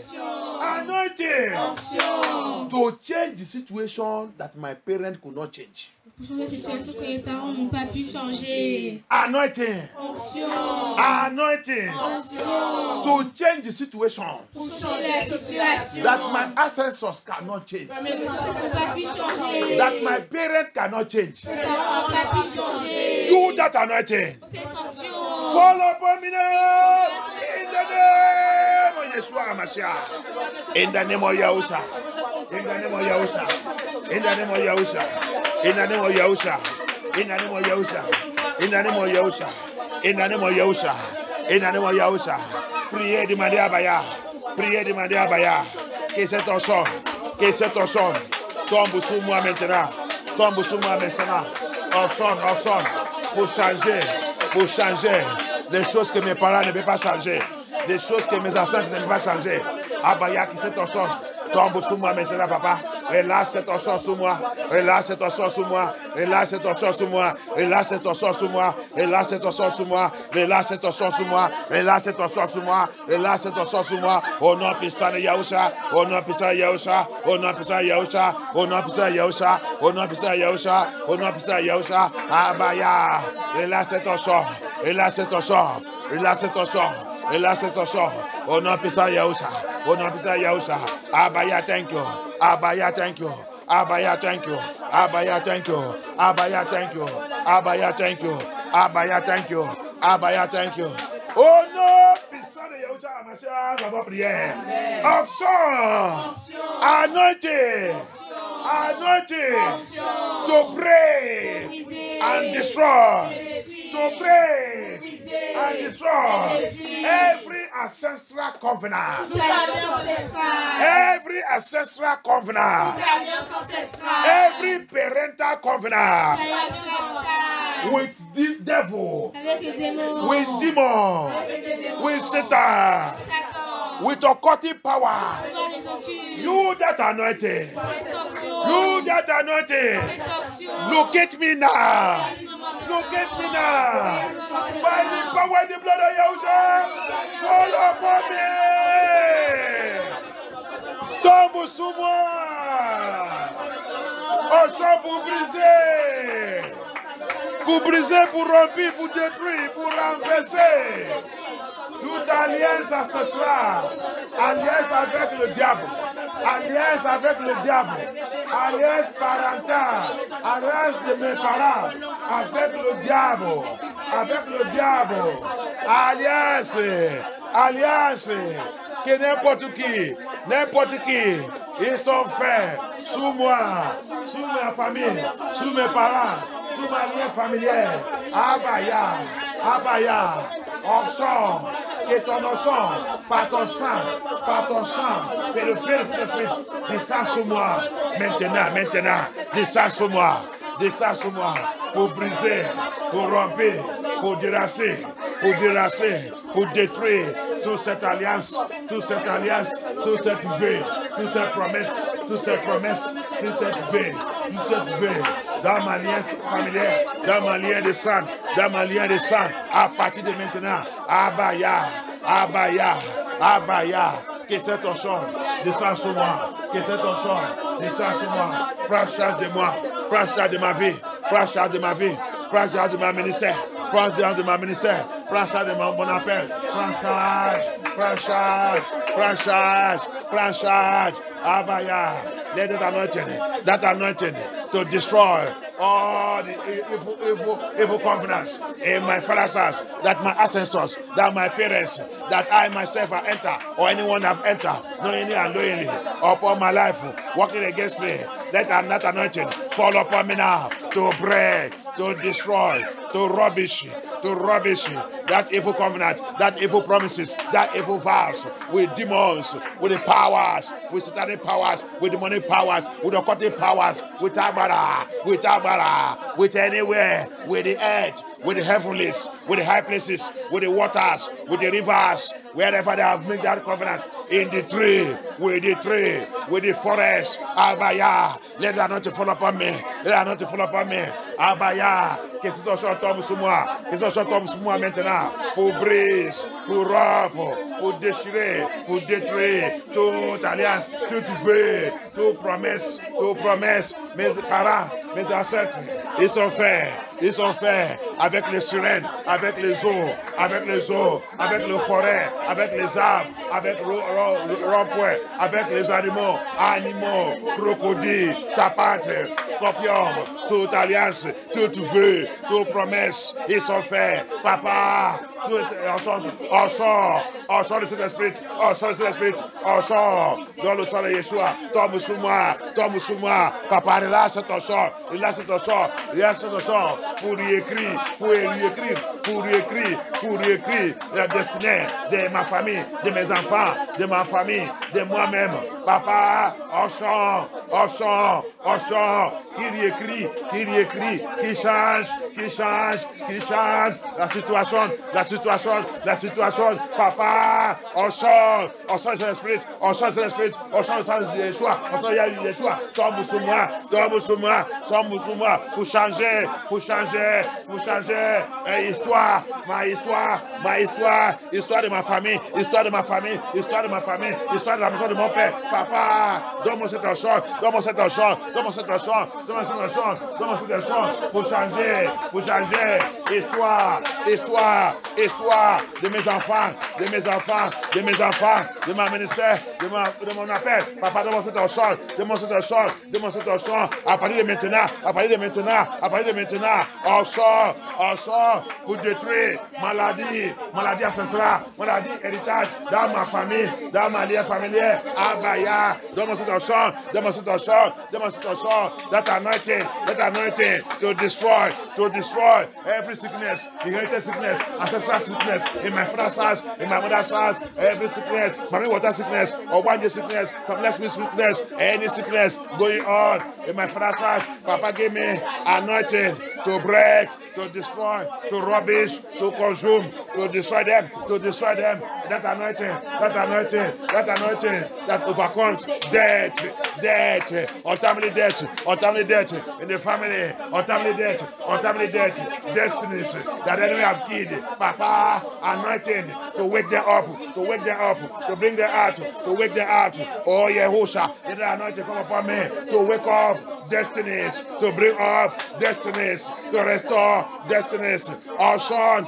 Anointing. To change the situation that my parents could not change. Pour changer la situation que mes parents n'ont pas pu changer. Anointing. Onction. Anointing. Onction. To change the situation Pour changer la situation. that my ancestors cannot change. Mes ancêtres n'ont pas pu changer. That my parents cannot change. Mes parents n'ont pas pu changer. Do that anointing. Cette onction. Fall upon me now. In the name of Yeshua HaMashiach. In the name of Yahusha. In the name of Yahusha. In the name of Yahusha. In the name of Yahusha. In the name of Yahusha. In the name of Yahusha. In the name of Yahusha. In the name of Yahusha. Priez, demandez à Baya. Priez, demandez à Baya. Que cet ensemble, que cet ensemble tombe sous moi maintenant. Tombe sous moi maintenant. Ensemble. Pour changer les choses que mes parents ne peuvent pas changer. Des choses que mes ancêtres ne peuvent pas changer. Abaya, qui cet ensemble tombe sous moi maintenant, papa. Relâche cet ensemble sous moi. Relâche cet ensemble sous moi. Relâche cet ensemble sous moi. Relâche cet ensemble sous moi. Relâche cet ensemble sous moi. Relâche cet ensemble sous moi. Relâche cet ensemble sous moi. Relâche cet ensemble sous moi. Au nom puissant de Yahusha. Au nom puissant de Yahusha. Au nom puissant de Yahusha. Au nom puissant de Yahusha. Au nom puissant de Yahusha. Au nom puissant de Yahusha. Abaya. Relâche cet ensemble. Relâche cet ensemble. Relâche cet ensemble. Relâche cet ensemble. Au nom puissant de Yahusha. Au nom puissant de Yahusha. Abaya, thank you. Abaya, thank you. Abaya, thank you. Abaya, thank you. Abaya, thank you. Abaya, thank you. Abaya, thank you. Abaya, thank you. Oh non, puissant de Yahusha HaMashiach, on va prier. Option. Anointing. To pray and destroy. To pray and destroy every ancestral covenant. Every ancestral covenant. Every parental covenant. With the devil. With demon. With Satan. With occultic power. You that anointing. You that anointing. Locate me now. Locate me now. By the power of the blood of Yahusha. Fall upon me. Tombe sous moi. Enchant pour briser. Pour briser, pour rompre, pour détruire, pour renverser. Toute alliance ancestrale, alliance avec le diable, alliance avec le diable, alliance parentale, alliance de mes parents, avec le diable, alliance, que n'importe qui, ils sont faits sous moi, sous ma famille, sous mes parents, sous ma ligne familière. Abaya, onction. Que ton sang, par ton sang, que le feu de l'esprit descend sur moi. Maintenant, descend sur moi, pour briser, pour rompre, pour déracer, pour détruire toute cette alliance, toute cette vie, toute cette promesse, toute cette vie, dans ma lien familière, dans ma lien de sang, à partir de maintenant, Abaya, que cet enchant descend sur moi, prends charge de moi, prends charge de ma vie, prends charge de ma ministère, prends charge de mon bon appel, prends charge, Abaya, let that anointing to destroy all the evil covenants in my father's house, that my ancestors, that my parents, that I myself have entered, or anyone have entered, knowingly and unknowingly, upon my life, working against me. Let that anointing fall upon me now, to break, to destroy, to rubbish that evil covenant, that evil promises, that evil vows, with demons, with the powers, with satanic powers, with demonic powers, with occultic powers, with Abara, with anywhere, with the earth, with the heavenlies, with the high places, with the waters, with the rivers, wherever they have made that covenant, in the tree, with the forest, Abaya, let that anointing fall upon me, Abaya, que cet enchant tombe sur moi, maintenant, pour briser, pour rompre, pour déchirer, pour détruire toute alliance, toute vœu, toute promesse, mes parents, mes ancêtres, ils sont faits avec les sirènes, avec les eaux, avec les forêts, avec les arbres, avec le rond-point, avec les animaux, crocodiles, sapâtres, scorpions, toute alliance, toute vœu, toute promesse, ils sont faits. Papa, on sort de cet esprit, on sort dans le sang de Yeshua, tombe sur moi, papa, relâche cet enchant, pour lui écrire la destinée de ma famille, de mes enfants, de ma famille, de moi-même, papa, enchant, qui lui écrit, qui change la situation, papa, on change l'esprit, on change Yeshua, tombe sur moi, pour changer, ma histoire de ma famille, histoire de la maison de mon père, papa, donne-moi cet enchant, pour changer, histoire de mes enfants, de ma ministère, de mon appel, papa, donne-moi cet enchant, à partir de maintenant, enchant, pour détruire maladie ancestrale, maladie héritage, dans ma famille, dans ma lien familier, Abaya, donne-moi cet enchant, that anointing to destroy every sickness, inherited sickness, ancestral sickness, in my father's house, in my mother's house, every sickness, family water sickness, or one day sickness, family sickness, any sickness going on in my father's house. Papa, give me anointing to break, to destroy, to rubbish, to consume, to destroy them. That anointing that overcomes death, untimely death in the family, untimely death, destinies that the enemy have killed. Papa, anointing to wake them up, to bring them out, to wake them out. Oh, Yehusha, let the anointing come upon me to wake up destinies, to bring up destinies, to restore destinies. Enchant,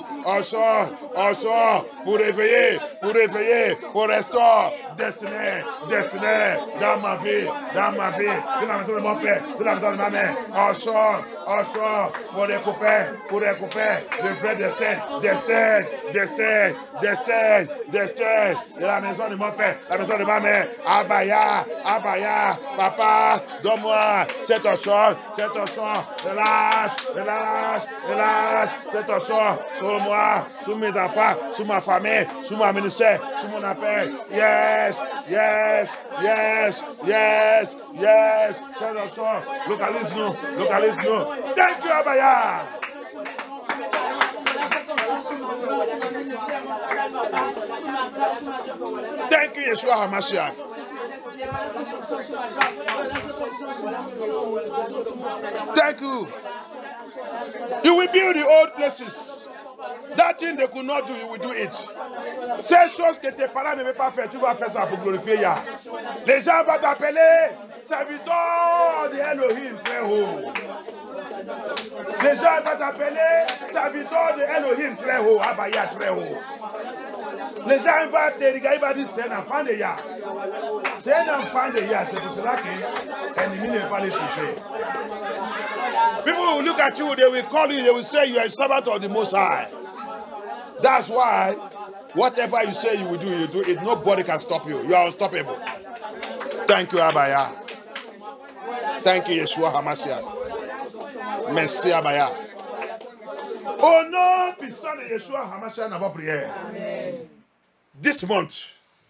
pour réveiller, pour restaurer destinées dans ma vie, dans la maison de mon père, dans la maison de ma mère. Enchant, pour recouper le vrai destin de la maison de mon père, la maison de ma mère. Abaya, papa, donne-moi cet enchant, relâche, cet enchant sur moi, sur mes enfants, sur ma famille, sur mon ministère, sur mon appel. Yeah. Yes, yes, yes, yes, yes. Tell us all. Look at this now. Look at this now. Thank you, Abaya. Thank you, Yeshua HaMashiach. Thank you. You will build the old places. That thing they could not do, you will do it. Ces choses que tes parents ne peuvent pas faire, tu vas faire ça pour glorifier Yah. Les gens vont t'appeler serviteur de Elohim très haut. Les gens vont t'appeler serviteur de Elohim très haut, Abaya très haut. Les gens vont te regarder, ils vont dire c'est un enfant de Yah. C'est un enfant de Yah, c'est pour cela que l'ennemi ne peut pas les toucher. People will look at you, they will call you, they will say you are a servant of the Most High. That's why whatever you say you will do, you do it. Nobody can stop you. You are unstoppable. Thank you, Abaya. Thank you, Yeshua HaMashiach. Merci, Abaya. Au nom puissant de Yeshua HaMashiach, nous avons prié. This month.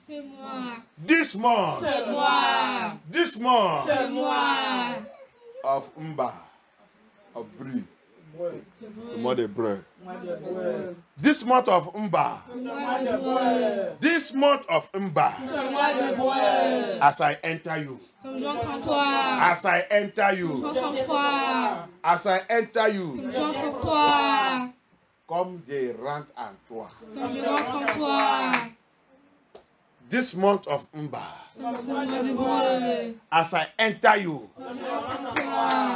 C'est moi. This month. C'est moi. This month. C'est moi. Of Mba. Of Bri. The mois de Breu. This month of Mba. This month of Mba. As I enter you. J'entends toi. As I enter you. J'entends toi. As I enter you. J'entends toi. Comme je rentre en toi. Comme je rentre en toi. This month of Mba. Moi. As I enter you.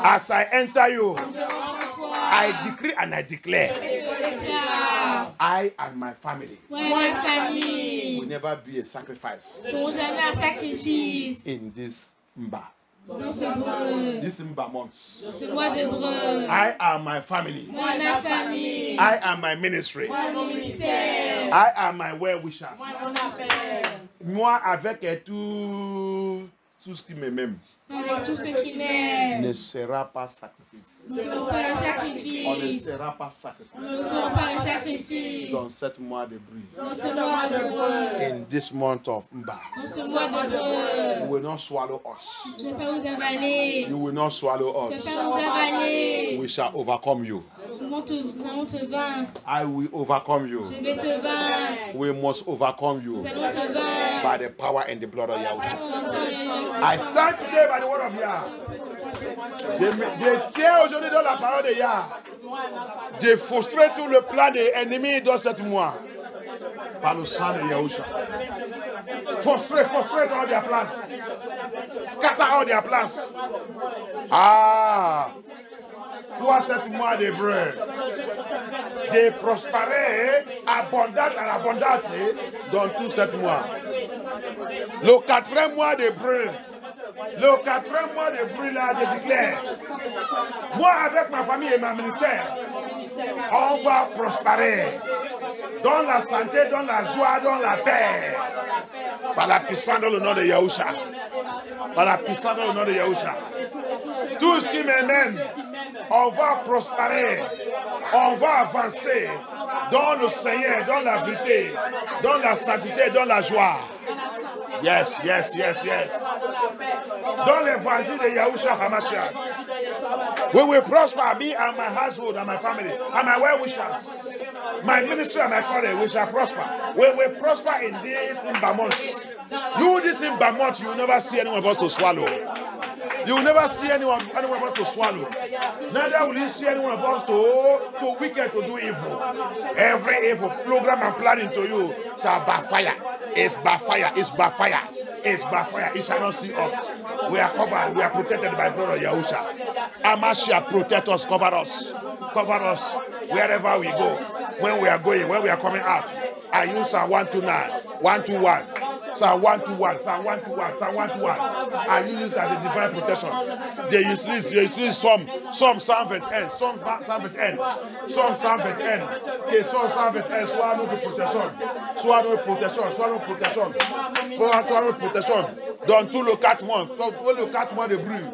As I enter you. I decree and I declare. I and my family Ma famille. will never be a sacrifice Sont jamais un sacrifice. in this Mba. Dans ce breu. This Mba month. Ce mois de breu. I and my family. Moi, ma famille. I and my ministry. Mon ministère. I and my well-wishers. Moi avec tout ce qui m'aime Avec tout ce qui m'aime. ne sera pas sacrifice. Ne sont pas un On ne sacrifice. sera pas sacrifice Ne sont pas un sacrifice. dans cette mois de bruit. Dans ce mois de breu. In this month of Mba, Dans ce mois de breu. you will not swallow us. Je ne vais pas vous avaler. You will not swallow Je ne us. vais pas vous avaler. We shall overcome you. Nous allons te vaincre. I will overcome Je you. vais te vaincre. We must overcome you Nous allons te vaincre. by the power and the blood of Yahushua. Sans sang I stand today by the word of Yah. Je tiens aujourd'hui dans la parole de Yah. Je frustrerai tout le plan des ennemis dans cette mois. Par le sang de Yahushua. Frustrate all their plans. Scatter all their plans. Ah! Toi, cette mois de breu, de prospérer abondante en abondante dans tout cette mois. Le quatrième mois de breu, le quatrième mois de brûle là, je déclare, moi avec ma famille et ma ministère, on va prospérer dans la santé, dans la joie, dans la paix. Par la puissance dans le nom de Yahusha. Par la puissance dans le nom de Yahusha. Tout ce qui m'amène, on va prospérer, on va avancer dans le Seigneur, dans la vérité, dans la sainteté, dans la joie. Yes, yes, yes, yes. Dans l'évangile de Yahusha HaMashiach. We will prosper, me and my household and my family and my well-wishers. My ministry and my colleague, we shall prosper. We will prosper in this Mba month. You, this Mba month, you will never see anyone of us to swallow. You will never see anyone of us to swallow. Neither will you see anyone of us to wicked to do evil. Every evil program and plan into you shall backfire. It's backfire. It's backfire. It's backfire. It shall not see us. We are covered. We are protected by the blood of Yahusha. Amashia, protect us, cover us. Cover us wherever we go. When we are going, when we are coming out. I use Psalm 129, 121. Psalm 121, Psalm 121, Psalm 121. I use this as a divine protection. They use Psalm 21, Psalm 21, Psalm 21. Okay, Psalm 21, soit notre protection. Soit notre protection, soit notre protection. Soit notre protection. Dans tout le 4 mois, dans tout le 4 mois de bruit.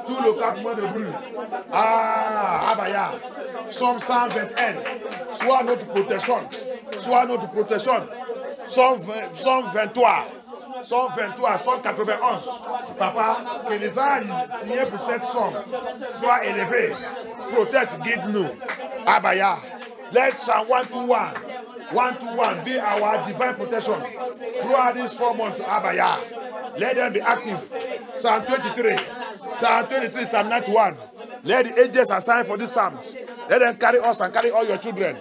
Tout le 4 mois de bruit. Ah, Abaya. Psalm 121. Soit notre protection. Soit notre protection. Psalm 23. Somme 23, Somme 91. Papa, que les âges signés pour cette somme soient élevés. Protège, guide-nous. Abaya. Let Psalm 121 be our divine protection throughout these 4 months. Abaya. Let them be active. Psalm 23, Psalm 91. Let the angels assign for these psalms. Let them carry us and carry all your children.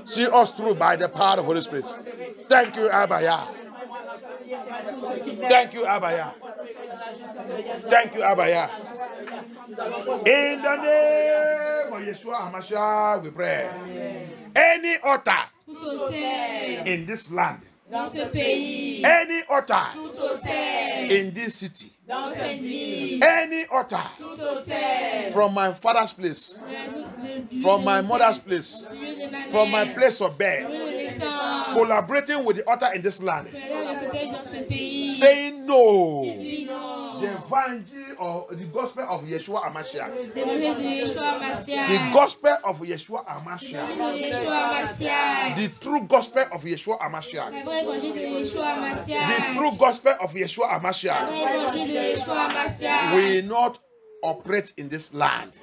See us through by the power of the Holy Spirit. Thank you, Abaya. Thank you, Abaya. Thank you, Abaya. In the name of Yeshua HaMashiach, we pray. Any altar in this land, Dans ce pays, any altar tout autel, in this city, dans cette ville, any altar tout autel, from my father's place, from my mother's place, from my place of birth, collaborating with the altar in this land, saying no. The evangel or the gospel of Yeshua HaMashiach. The gospel of Yeshua HaMashiach. The true gospel of Yeshua HaMashiach. The true gospel of Yeshua HaMashiach will not operate in this land.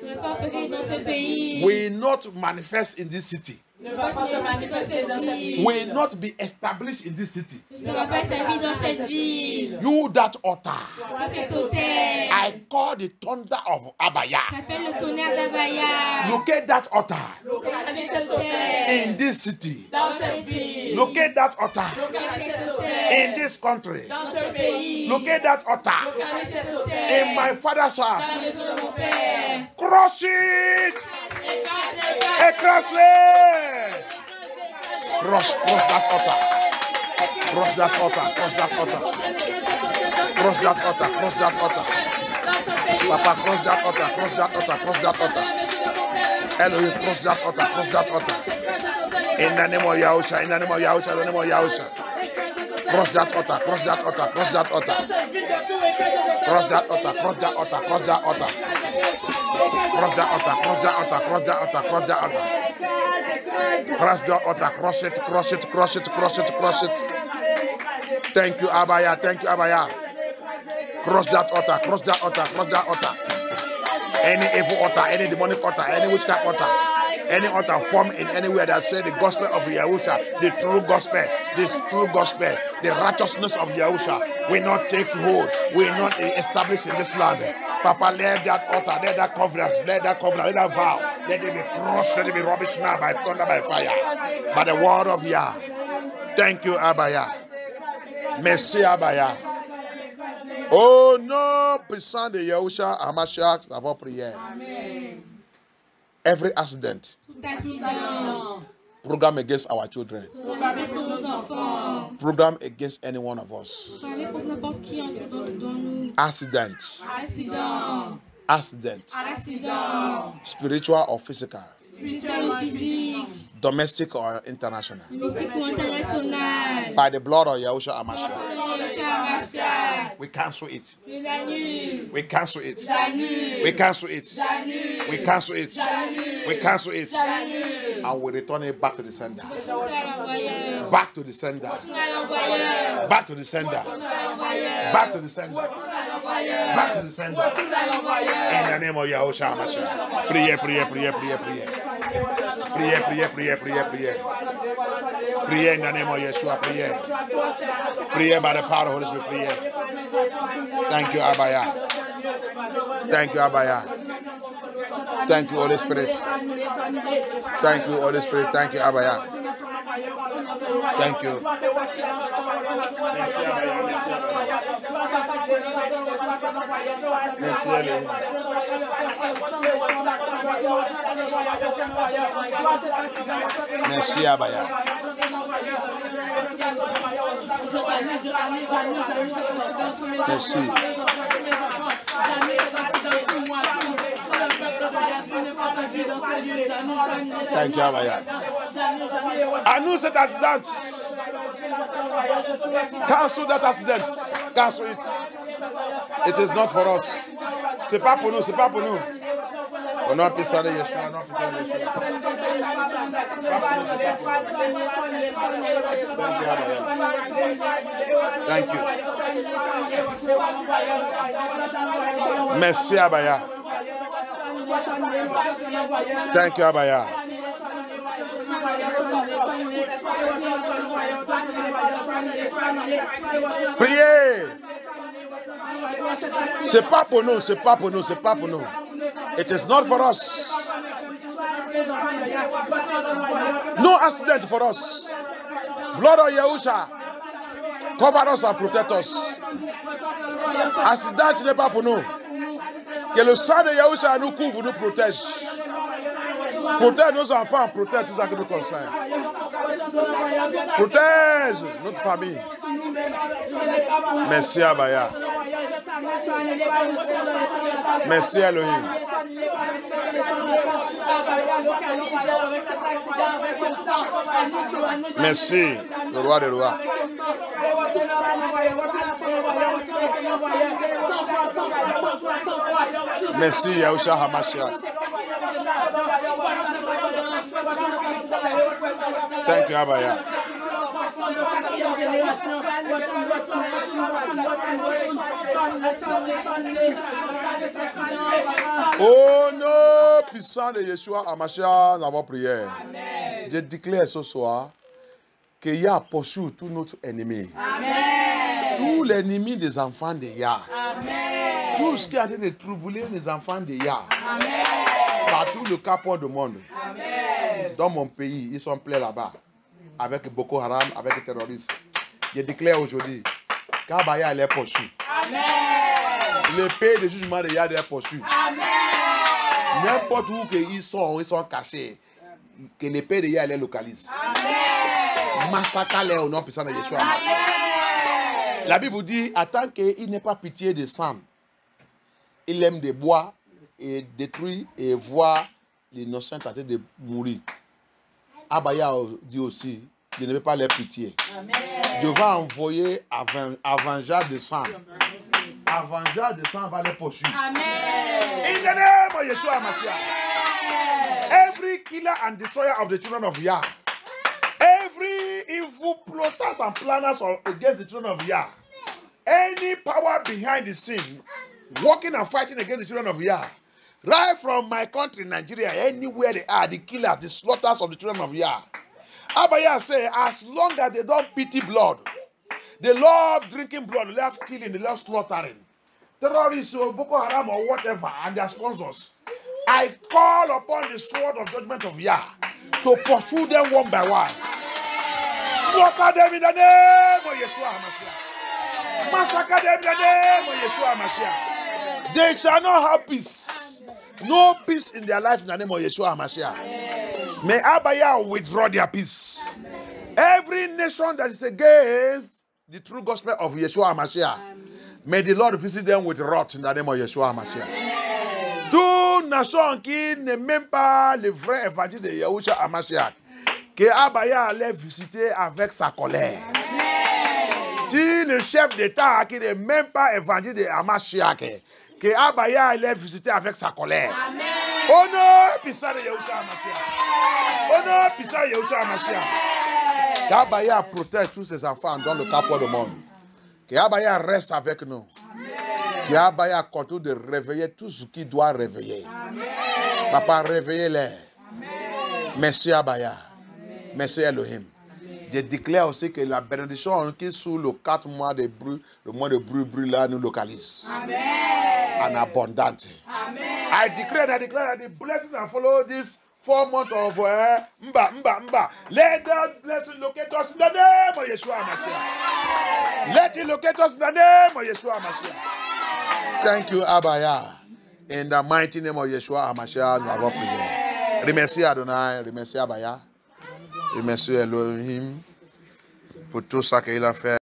Will not manifest in this city. Will not be established in this city. You that altar, I call the thunder of Abaya. Locate that altar in this city. Locate that altar in this country. Locate that altar in my father's house. Crush it. Cross that altar. Cross that altar. Cross that altar. Cross that altar. Cross that altar. Papa, cross that altar. Cross that altar. Cross that altar. Elohim, cross that altar. Cross that altar. In the name of Yahusha. In the name of Yahusha. In the name of Yahusha. Cross that altar. Cross that altar. Cross that altar. Cross that altar. Cross that altar. Cross that altar. Cross that altar. Cross that altar. Cross that altar. Cross that altar. Cross your altar, cross it, cross it, cross it, cross it, cross it. Thank you, Abaya, thank you, Abaya. Cross that altar, cross that altar, cross that altar. Any evil altar, any demonic altar, any witchcraft altar, any altar formed in anywhere that say the gospel of Yahusha, the true gospel, this true gospel, the righteousness of Yahusha will not take hold, will not establish in this land. Papa, let that altar, let that covenant, let that vow, let it be crushed, let it be rubbish now by thunder, by fire, by the word of Yah. Thank you, Abaya. Merci, Abaya. Oh non, puissant de Yahusha HaMashiach, d'avoir prié. Every accident, program against our children, program against any one of us. Accident, spiritual or physical, domestic or international, by the blood of Yahusha HaMashiach, we cancel it. We cancel it. We cancel it. We cancel it. We cancel it. And we return it back to the sender. Back to the sender. Back to the sender. Back to the sender. Back to the sender. In the name of Yahusha HaMashiach. Priez, priez, priez, priez, priez. Priez, priez, priez, priez, priez. Priez in the name of Yeshua. Priez. Priez by the power of the Holy Spirit. Priez. Thank you, Abaya. Thank you, Abaya. Thank you, Holy Spirit. Thank you, Holy Spirit. Thank you, Abaya. Thank you. Merci, Abaya. Merci. Thank you, Abaya. Annonce cet accident. Cancel that accident. Cancel it. It is not for us. C'est pas pour nous. C'est pas pour nous. Au nom puissant de Yeshua, au nom puissant de Yeshua. Thank you. Merci Abaya. Thank you Abaya. Priez. C'est pas pour nous, c'est pas pour nous, c'est pas pour nous. It is not for us. No accident for us. Blood of Yahusha, cover us and protect us. Accident n'est pas pour nous. Que le sang de Yahusha nous couvre, nous protège. Protège nos enfants, protège tout ça qui nous concerne. Protège notre famille. Merci Abaya. Merci Elohim. Merci, le roi des rois. Merci Yahusha Hamashiach. Thank you Abaya. Au nom puissant de Yeshua Hamashiach, nous avons prié. Je déclare ce soir qu'il y a poursuivi tout notre ennemi. Tous les ennemis des enfants de Yah. Tout ce qui a été de troubler les enfants de Yah. Partout le capot du monde. Dans mon pays, ils sont pleins là-bas. Avec Boko Haram, avec les terroristes. Je déclare aujourd'hui qu'Abaya est poursuivi. L'épée de jugement de Yah est poursuivi. N'importe où ils sont cachés. Que l'épée de Yah les localise. Massacre-les au nom puissant de Yeshua. La Bible dit, attends qu'il n'ait pas pitié de sang. Il aime des bois et détruit et voit l'innocent en train de mourir. Abaya dit aussi, je ne veux pas les pitié. Dieu va envoyer avengeur de sang. Avengeur de sang va les poursuivre. In the name of Yeshua Mashiach. Every killer and destroyer of the children of Yah. Every evil plotters and planners against the children of Yah. Any power behind the scene, working and fighting against the children of Yah. Right from my country, Nigeria, anywhere they are, the killers, the slaughters of the children of Yah. Abaya say, as long as they don't pity blood, they love drinking blood, they love killing, they love slaughtering. Terrorists or Boko Haram or whatever, and their sponsors. I call upon the sword of judgment of Yah to pursue them one by one. Slaughter them in the name of Yeshua HaMashiach. Massacre them in the name of Yeshua HaMashiach. They shall not have peace. No peace in their life in the name of Yeshua HaMashiach. May Abaya withdraw their peace. Every nation that is against the true gospel of Yeshua HaMashiach, may the Lord visit them with wrath in the name of Yeshua HaMashiach. Toute nation qui ne m'aime pas le vrai évangile de Yeshua HaMashiach, que Abaya allait visiter avec sa colère. Tu le chef d'État qui ne m'aime pas l'évangile de HaMashiach, que Abaya allait visiter avec sa colère. Au nom puissant de Yeshua HaMashiach. Au nom puissant de Yeshua HaMashiach. Qu'Abaya protège tous ses enfants dans le capot du monde. Qu'Abaya reste avec nous. Qu'Abaya continue de réveiller tout ce qui doit réveiller. Papa, réveillez-les. Merci Abaya. Merci Elohim. Je déclare aussi que la bénédiction qui est sous le 4 mois de bruit, le mois de bruit là, nous localise. En abondance. I declare that the blessings that follow this 4 months of mba. Let that blessing locate us in the name of Yeshua HaMashiach. Let it locate us in the name of Yeshua HaMashiach. Thank you, Abaya. In the mighty name of Yeshua HaMashiach, nous avons prié. Remercie Adonai, remercie Abaya. Remercie Elohim pour tout ça qu'il a fait.